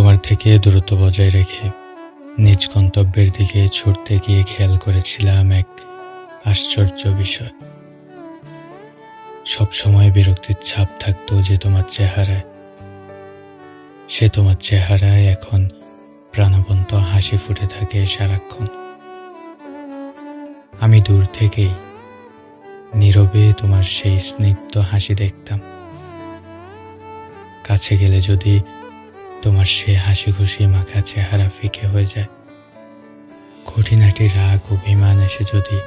তোমার থেকে দূরত্ব বজায় রেখে নিজ গন্তব্যের দিকে ছুটতে গিয়ে খেয়াল করেছিলাম এক আশ্চর্য বিষয়। সবসময় বিরক্তির ছাপ থাকতো যে তোমার চেহারায়, সে তোমার চেহারায় এখন প্রাণবন্ত হাসি ফুটে থাকে সারাক্ষণ। আমি দূর থেকেই নীরবে তোমার সেই স্নিগ্ধ হাসি দেখতাম। কাছে গেলে যদি তোমার সে হাসি খুশি মাখা চেহারা ফিকে হয়ে যায়, খুঁটিনাটি রাগ অভিমান এসে যদি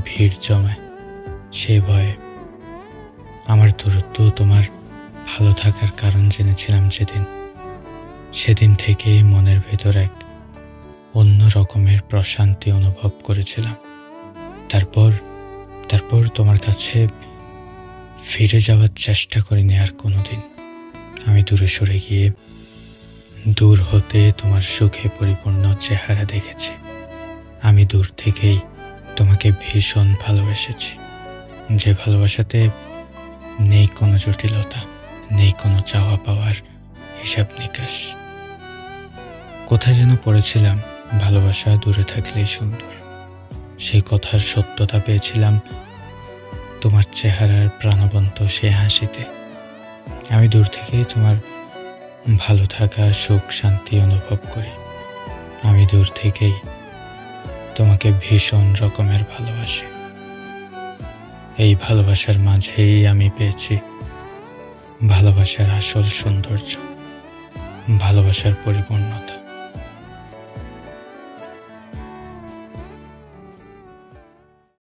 ভিড় জমায়, সে ভয়ে আমার দূরত্ব তোমার ভালো থাকার কারণ জেনেছিলাম সেদিন থেকে মনের ভেতর এক অন্য রকমের প্রশান্তি অনুভব করেছিলাম। তারপর তোমার কাছে ফিরে যাওয়ার চেষ্টা করিনি আর কোনোদিন। আমি দূরে সরে গিয়ে দূর হতে তোমার সুখে পরিপূর্ণ চেহারা দেখেছি। আমি দূর থেকেই তোমাকে ভীষণ ভালোবেসেছি, যে ভালোবাসাতে নেই কোনো জটিলতা, নেই কোনো চাওয়া পাওয়ার হিসাব নিকাশ। কোথায় যেন পড়েছিলাম, ভালোবাসা দূরে থাকলেই সুন্দর। সেই কথার সত্যতা পেয়েছিলাম তোমার চেহারার প্রাণবন্ত সে হাসিতে। আমি দূর থেকেই তোমার ভালো থাকা, সুখ শান্তি অনুভব করি। আমি দূর থেকেই তোমাকে ভীষণ রকমের ভালোবাসি। এই ভালোবাসার মাঝেই আমি পেয়েছি ভালোবাসার আসল সৌন্দর্য, ভালোবাসার পরিপূর্ণতা।